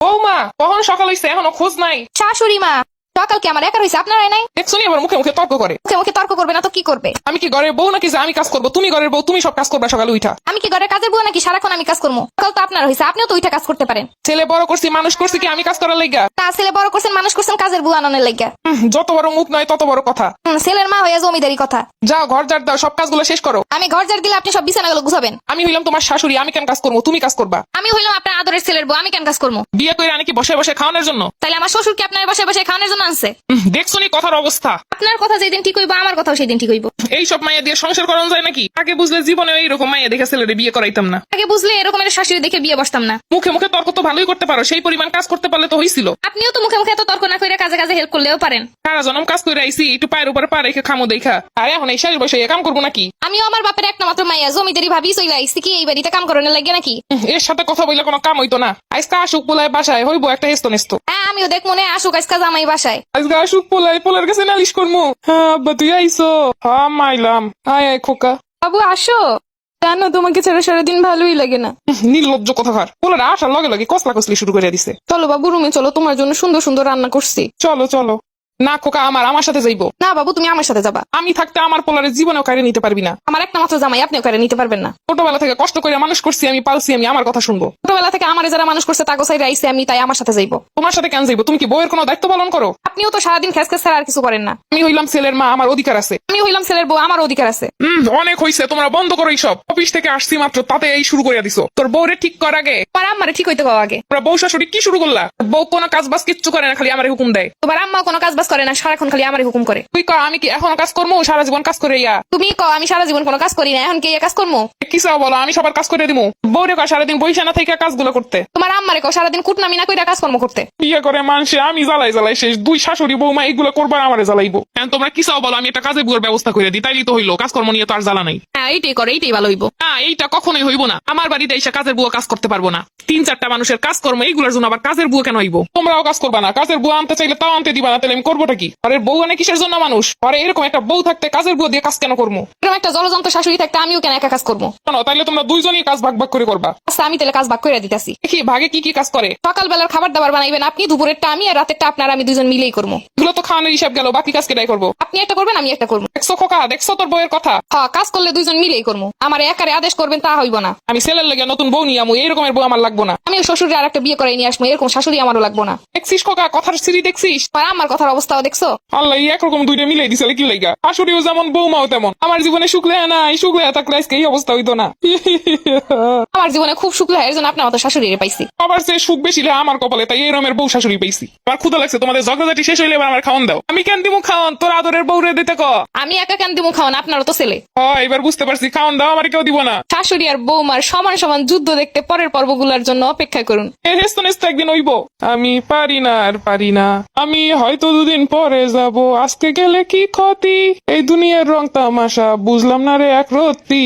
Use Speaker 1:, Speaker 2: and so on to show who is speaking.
Speaker 1: বৌমা কখন সকাল হইছে এখনো খোঁজ নাই।
Speaker 2: শাশুড়ি মা, সকাল কি আমার একা রয়েছে, আপনারাই নাই?
Speaker 1: দেখছো নি আবার মুখে মুখে তর্ক করে।
Speaker 2: মুখে মুখে তর্ক করবে না তো কি করবে?
Speaker 1: আমি কি ঘরের বউ নাকি যে আমি কাজ করবো? তুমি ঘরের বউ, তুমি সব কাজ করবা সকালে উঠা।
Speaker 2: আমি কি ঘরের কাজের বুয়া নাকি সারাক্ষণ আমি কাজ করবো? সকাল তো আপনার হয়েছে, আপনিও তো ওইটা কাজ করতে পারেন।
Speaker 1: ছেলে বড় করছি মানুষ করছি কি আমি কাজ করার লাইগা?
Speaker 2: তা ছেলে বড় করছেন মানুষ করছেন কাজের বুয়া আনানোর লাগিয়া।
Speaker 1: যত বড় মুখ নয় তত বড় কথা।
Speaker 2: ছেলের মা হয়ে জমিদারি কথা।
Speaker 1: যাও ঘর ঝাড় দাও, সব কাজগুলো শেষ করো।
Speaker 2: আমি ঘর ঝাড় দিলে আপনি সব বিছানাগুলো গুছাবেন।
Speaker 1: আমি হইলাম তোমার শাশুড়ি, আমি কেন কাজ করবো? তুমি কাজ করবা।
Speaker 2: আমি হইলাম আপনার আদরের ছেলের বউ, আমি কেন কাজ করবো?
Speaker 1: বিয়ে করে আনি কি বসে বসে খাওয়ানোর জন্য?
Speaker 2: তাইলে আমার শ্বশুর কি আপনার বসে বসে খাওয়ানোর জন্য আনছে?
Speaker 1: দেখছো নি কথার অবস্থা।
Speaker 2: আপনার কথা যেদিন ঠিক হইব আমার কথাও সেদিন ঠিক হইব।
Speaker 1: এইসব মাইয়া দিয়ে সংসার করানো যায় নাকি? আগে বুঝলে জীবনে এইরকম মাইয়া দেখে ছেলেরে বিয়ে করাইতাম না।
Speaker 2: আগে বুঝলে এরকম একটা শাশুড়ি দেখে বিয়ে বসতাম না।
Speaker 1: মুখে মুখে তর্ক তো ভালোই করতে পারো, সেই পরিমাণ কাজ করতে পারলে তো হইছিল।
Speaker 2: আপনিও তো মুখে মুখে এত তর্ক না করে কাজে কাজে হেল্প করলেও পারেন।
Speaker 1: সারা জনম কাজ করে আইসি, একটু পায়ের উপরে পা রেখে খামো দেখা। আর এখন এই শেষ বসে কাম করবো নাকি?
Speaker 2: আমিও আমার বাপের একটা মাত্র মাইয়া, জমিদারি ভাবি চলে আইসি কি এই বাড়িতে কাম করানোর লাগে নাকি?
Speaker 1: এর সাথে কথা বললে কোনো কাম হইতো না। আজকে আসুক পোলায় বাসায় হইবো একটা হেস্ত নেস্ত।
Speaker 2: হ্যাঁ আমিও দেখ মনে আসুক আজকে জামাই বাসায়।
Speaker 1: আজকে আসুক পোলায়, পোলার কাছে নালিশ করবো। হ্যাঁ আব্বা তুই আইসো। হ্যাঁ মাইলাম। আয় আয় খোকা।
Speaker 2: বাবু আসো। কেন তোমাকে ছাড়া সারাদিন ভালোই লাগে না?
Speaker 1: নির্লজ্জ কথাকার। পোলার আসার লগে লগে কসলা কসলি শুরু করে দিছে।
Speaker 2: চলো বাবু রুমে চলো, তোমার জন্য সুন্দর সুন্দর রান্না করছি।
Speaker 1: চলো চলো। না খোকা আমার সাথে যাইবো।
Speaker 2: না বাবু তুমি আমার সাথে যাবা।
Speaker 1: আমি থাকতে আমার পোলারের জীবনেও কাড়ে নিতে পারবি না।
Speaker 2: আমার একটা মাত্র জামাই, আপনিও করে নিতে পারবেন না।
Speaker 1: ছোটবেলা থেকে কষ্ট করে মানুষ করছি, আমি পালছি, আমি আমার কথা শুনবো।
Speaker 2: ছোটবেলা থেকে আমার যারা মানুষ করছে তাকে সাইড আইসে আমি, তাই আমার সাথে যাইবো।
Speaker 1: তোমার সাথে কেন যাইবো? তুমি কি বউয়ের কোনো দায়িত্ব পালন করো?
Speaker 2: আপনিও তো সারাদিন খেস খেস ছাড়া আর কিছু করেন না।
Speaker 1: আমি হইলাম ছেলের মা, আমার অধিকার আছে।
Speaker 2: আমি হইলাম ছেলের বউ, আমার অধিকার আছে।
Speaker 1: অনেক হইছে, তোমরা বন্ধ করো এইসব। অফিস থেকে আসছি মাত্র তাতে এই শুরু করে দিছো। তোর বউরে ঠিক কর আগে।
Speaker 2: তোমার আম্মারে ঠিক হইতে কও আগে।
Speaker 1: তোমরা বউ শাশুড়ি কি শুরু করলা? বউ কোনো কাজ বাজ কিচ্ছু করে না, খালি আমার হুকুম দেয়।
Speaker 2: তোমার আম্মা কোনো কাজ বাজ করে না, সারাক্ষণ খালি আমারই হুকুম করে।
Speaker 1: তুই কর আমি কি এখনো কাজ করবো? সারা জীবন কাজ করে ইয়া।
Speaker 2: তুমি কও আমি সারা জীবন কোনো কাজ করি না, এখন কি এই কাজ করবো?
Speaker 1: কি চাও বলো, আমি সবার কাজ করে দিবো। বউরে কর সারাদিন বইসা না থেকে কাজগুলো করতে।
Speaker 2: তোমার আম্মারে কও সারাদিন কুটনামি না কইরা কাজকর্ম করতে।
Speaker 1: বিয়ে করে মানুষে আমি জ্বালাই জ্বালাই শেষ। দুই শাশুড়ি বৌমা এগুলো করবার আমারে জ্বালাইবো। এখন তোমরা কি চাও বলো, আমি একটা কাজে বুয়ার ব্যবস্থা করে দিই, তাইলেই তো হইলো। কাজকর্ম নিয়ে তো আর জ্বালা নাই।
Speaker 2: হ্যাঁ এইটাই করে, এইটাই ভালো হইব।
Speaker 1: না এইটা কখনোই হইব না। আমার বাড়িতে এসে কাজের বুয়া কাজ করতে পারবো না। 3-4টা মানুষের কাজকর্ম এইগুলোর জন্য আবার কাজের বুয়া কেন হইব? তোমরাও কাজ করবা না। কাজের বুয়া আনতে চাইলে তাও আনতে দিবা না, তাহলে আমি করবোটা কি? আরে বউ আনে কিসের জন্য মানুষ? আরে এরকম একটা বউ থাকতে কাজের বুয়া দিয়ে কাজ কেন করবো?
Speaker 2: এরকম একটা জলযন্ত্র শাশুড়ি থাকতে আমিও কেন একা কাজ করবো?
Speaker 1: কেন? তাইলে তোমরা দুইজনই কাজ ভাগ ভাগ করে করবা।
Speaker 2: আচ্ছা আমি তাহলে কাজ ভাগ করে দিতেছি।
Speaker 1: দেখি ভাগে কি কি কাজ করে।
Speaker 2: সকালবেলার খাবার দাবার বানাইবেন আপনি, দুপুরেরটা আমি, আর রাতেরটা আপনার, আমি দুজন মিলেই করবো।
Speaker 1: এগুলো তো খাওয়ানোর হিসাব গেল, বাকি কাজ কেটাই করবো?
Speaker 2: আপনি একটা করবেন আমি একটা করবো।
Speaker 1: দেখছো খোকা, দেখছো তোর বউয়ের কথা।
Speaker 2: হ্যাঁ কাজ করলে দুইজন মিলেই করবো। আমার একারে আদেশ করবেন তা হইব না।
Speaker 1: আমি ছেলের লেগে নতুন বউ নিয়ে আমু, এইরকমের বউ আমার লাগবো না।
Speaker 2: আমি শ্বশুরে আর একটা বিয়ে করে নিয়ে আসবো, এরকম শাশুড়ি আমারও লাগবো না।
Speaker 1: দেখছিস খোকা কথার সিঁড়ি দেখছিস?
Speaker 2: আর আমার কথার অবস্থাও দেখছো?
Speaker 1: আল্লাহ একরকম দুইটা মিলাই দিছে কি লাইগা? শাশুড়িও যেমন বৌমাও তেমন। আমার জীবনে সুখ লেহা নাই, সুখ লেহা থাকলে আজকে এই অবস্থা হইতো না।
Speaker 2: আমার জীবনে খুব সুখ লাগে, এর জন্য আপনার মতো শাশুড়ি পাইছি।
Speaker 1: আবার সে সুখ বেশি লেহা আমার কপালে, তাই এই রমের বউ শাশুড়ি পাইছি। আমার ক্ষুধা লাগছে, তোমাদের ঝগড়াঝাটি শেষ হইলে এবার আমার খাওয়ান দাও। আমি কেন দিমু খাওয়ান? তোর আদরের বউরে দিতে ক।
Speaker 2: আমি একা কেন দিমু খাওয়ান? আপনারও তো ছেলে।
Speaker 1: হয় এবার বুঝতে পারছি, খাওয়ান দাও, আমার কেউ দিব না।
Speaker 2: শাশুড়ি আর বৌমার সমান সমান যুদ্ধ দেখতে পরের পর্বগুলোর জন্য অপেক্ষা করুন।
Speaker 1: এর হেস্ত নেস্ত একদিন হইব। আমি পারি না আর পারি না, আমি হয়তো দুদিন পরে যাব। আজকে গেলে কি ক্ষতি? এই দুনিয়ার রং তামাশা বুঝলাম না রে এক রত্তি।